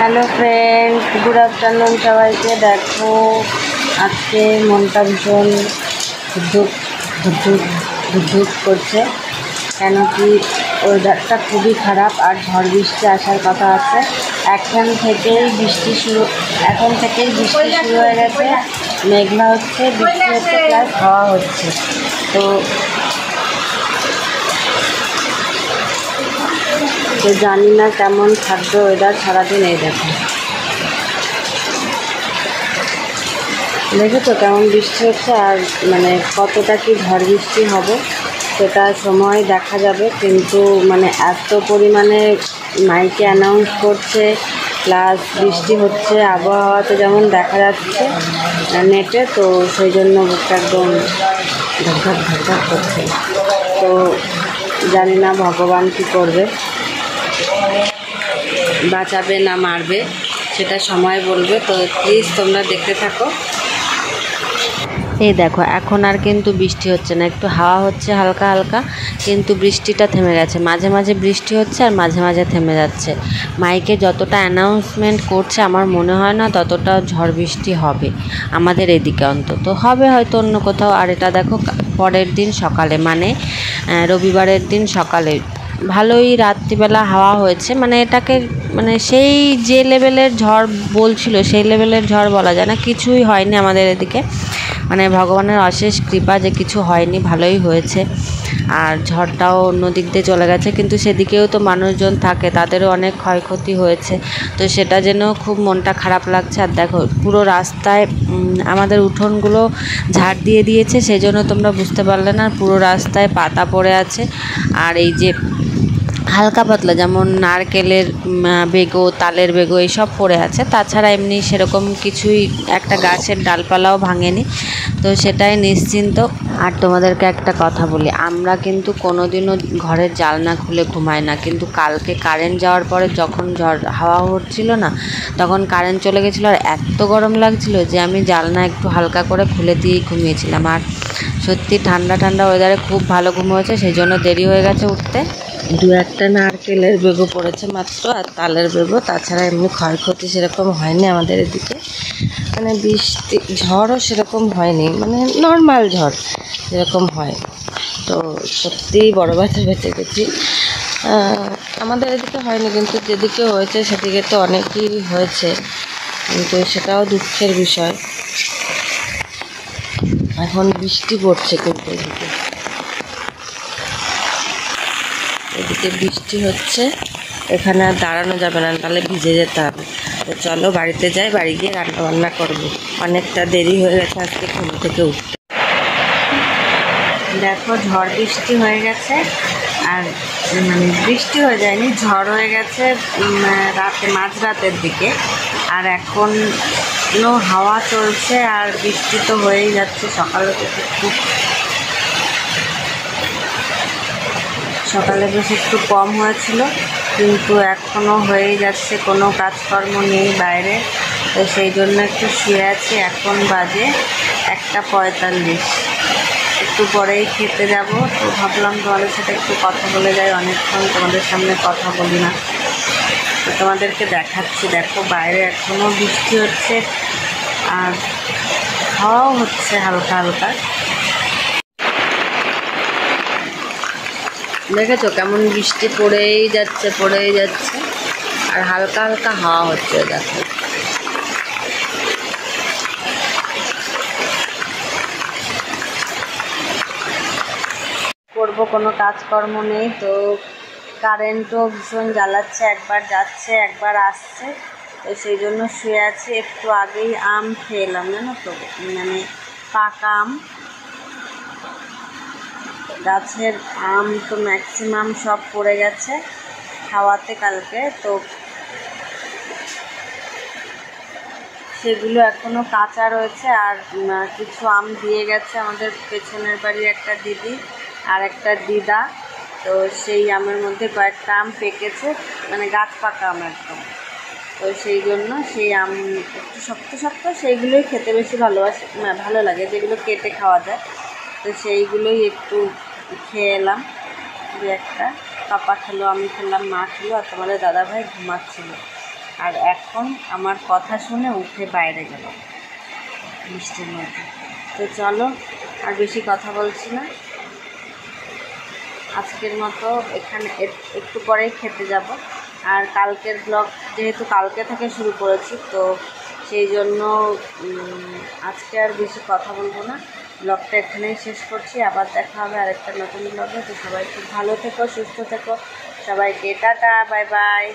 Hello friends, good afternoon সবাইকে। দেখো আজকে মনটা ভীষণ ধুক করছে, কেন কি ওয়েদারটা খুবই খারাপ আর ঝড় বৃষ্টি আসার কথা আছে। এখন থেকেই বৃষ্টি শুরু হয়ে গেছে। মেঘলা হচ্ছে, বৃষ্টি হচ্ছে, প্লাস হাওয়া হচ্ছে। তো জানি না কেমন থাকবে ওয়েদার সারাদিন। এই দেখেছো কেমন বৃষ্টি হচ্ছে, আর মানে কতটা কি ঝড় বৃষ্টি হবে সেটা সময় দেখা যাবে। কিন্তু মানে এত পরিমাণে মাইকে অ্যানাউন্স করছে, প্লাস বৃষ্টি হচ্ছে, আবহাওয়াতে যেমন দেখা যাচ্ছে নেটে, তো সেই জন্য বুকটা একদম ধকধক করছে। তো জানি না ভগবান কী করবে, বাঁচাবে না মারবে সেটা সময় বলবে। তো প্লিজ তোমরা দেখতে থাকো। এই দেখো এখন আর কিন্তু বৃষ্টি হচ্ছে না, একটু হাওয়া হচ্ছে হালকা হালকা, কিন্তু বৃষ্টিটা থেমে গেছে। মাঝে মাঝে বৃষ্টি হচ্ছে আর মাঝে মাঝে থেমে যাচ্ছে। মাইকে যতটা অ্যানাউন্সমেন্ট করছে আমার মনে হয় না ততটা ঝড় বৃষ্টি হবে আমাদের এদিকে, অন্তত হবে হয়তো অন্য কোথাও। আর এটা দেখো পরের দিন সকালে, মানে রবিবারের দিন সকালে ভালোই রাত্রিবেলা হাওয়া হয়েছে। মানে এটাকে মানে সেই যে লেভেলের ঝড় বলছিল সেই লেভেলের ঝড় বলা যায় না, কিছুই হয়নি আমাদের এদিকে। মানে ভগবানের অশেষ কৃপা যে কিছু হয়নি, ভালোই হয়েছে। আর ঝড়টাও অন্য দিক দিয়ে চলে গেছে, কিন্তু সেদিকেও তো মানুষজন থাকে, তাদেরও অনেক ক্ষয়ক্ষতি হয়েছে। তো সেটা যেন খুব মনটা খারাপ লাগছে। আর দেখো পুরো রাস্তায় আমাদের উঠোনগুলো ঝাড় দিয়ে দিয়েছে, সেই জন্য তোমরা বুঝতে পারলে না, পুরো রাস্তায় পাতা পড়ে আছে। আর এই যে হালকা পাতলা যেমন নারকেলের বেগো, তালের বেগো এইসব পড়ে আছে, তাছাড়া এমনি সেরকম কিছুই, একটা গাছের ডালপালাও ভাঙেনি। তো সেটাই নিশ্চিন্ত। আর তোমাদেরকে একটা কথা বলি, আমরা কিন্তু কোনোদিনও ঘরের জানলা খুলে ঘুমাই না, কিন্তু কালকে কারেন্ট যাওয়ার পরে যখন ঝড় হাওয়া হচ্ছিল না, তখন কারেন্ট চলে গেছিলো আর এত গরম লাগছিল যে আমি জানলা একটু হালকা করে খুলে দিয়েই ঘুমিয়েছিলাম। আর সত্যি ঠান্ডা ঠান্ডা ওয়েদারে খুব ভালো ঘুম হয়েছে, সেই জন্য দেরি হয়ে গেছে উঠতে। দু একটা নারকেলের বেগও পড়েছে মাত্র, আর তালের বেগও। তাছাড়া এমনি ক্ষয়ক্ষতি সেরকম হয়নি আমাদের এদিকে। মানে বৃষ্টি ঝড়ও সেরকম হয়নি, মানে নর্মাল ঝড় যেরকম হয়। তো সত্যিই বড় বাচ্চা বেঁচে গেছি। আমাদের এদিকে হয়নি, কিন্তু যেদিকে হয়েছে সেদিকে তো অনেকই হয়েছে, কিন্তু সেটাও দুঃখের বিষয়। এখন বৃষ্টি পড়ছে, কিন্তু এদিকে বৃষ্টি হচ্ছে, এখানে আর দাঁড়ানো যাবে না, তাহলে ভিজে যেতে হবে। তো চলো বাড়িতে যাই, বাড়ি গিয়ে রান্না বান্না করবো। অনেকটা দেরি হয়ে গেছে আজকে ঘুম থেকে উঠতে। দেখো ঝড় বৃষ্টি হয়ে গেছে, আর মানে বৃষ্টি হয়ে যায়নি, ঝড় হয়ে গেছে রাতে, মাঝরাতের দিকে। আর এখনও হাওয়া চলছে আর বৃষ্টি তো হয়েই যাচ্ছে। সকালে বেশ একটু কম হয়েছিল, কিন্তু এখনও হয়েই যাচ্ছে, কোনো কাজকর্ম নেই বাইরে। তো সেই জন্য একটু শুয়ে আছি। এখন বাজে 1:45, একটু পরেই খেতে যাব। তো ভাবলাম তোমাদের সাথে একটু কথা বলে যাই, অনেকক্ষণ তোমাদের সামনে কথা বলি না। তো তোমাদেরকে দেখাচ্ছি, দেখো বাইরে এখনও বৃষ্টি হচ্ছে আর হাওয়াও হচ্ছে হালকা হালকা। দেখেছো কেমন বৃষ্টি পড়েই যাচ্ছে আর হালকা হালকা হাওয়া হচ্ছে। দেখো করবো, কোনো কাজকর্ম নেই। তো কারেন্টও ভীষণ জ্বালাচ্ছে, একবার যাচ্ছে একবার আসছে। তো সেই জন্য শুয়ে আছি। একটু আগেই আম খেয়ে এলাম, জানো তো, মানে পাকা আম। গাছের আম তো ম্যাক্সিমাম সব পড়ে গেছে হাওয়াতে কালকে, তো সেগুলো এখনও কাঁচা রয়েছে। আর কিছু আম দিয়ে গেছে আমাদের পেছনের বাড়ির একটা দিদি আর একটা দিদা। তো সেই আমের মধ্যে কয়েকটা আম পেকেছে, মানে গাছ পাকা আম একদম। তো সেই জন্য সেই আম একটু শক্ত শক্ত, সেইগুলোই খেতে বেশি ভালো লাগে, যেগুলো কেটে খাওয়া যায়। তো সেইগুলোই একটু খেয়ে এলাম, দু একটা। পাপা খেলো, আমি খেলাম, মা খেলো, আর তোমাদের দাদাভাই ঘুমাচ্ছিল। আর এখন আমার কথা শুনে উঠে বাইরে গেল বৃষ্টির মধ্যে। তো চলো আর বেশি কথা বলছি না, আজকের মতো এখানে একটু পরেই খেতে যাব। আর কালকের ব্লগ যেহেতু কালকে থেকে শুরু করেছি, তো সেই জন্য আজকে আর বেশি কথা বলবো না, ব্লগটা এখানেই শেষ করছি। আবার দেখা হবে আরেকটা নতুন ব্লগে। তো সবাই খুব ভালো থেকো, সুস্থ থেকো, সবাইকে টাটা, বাই বাই।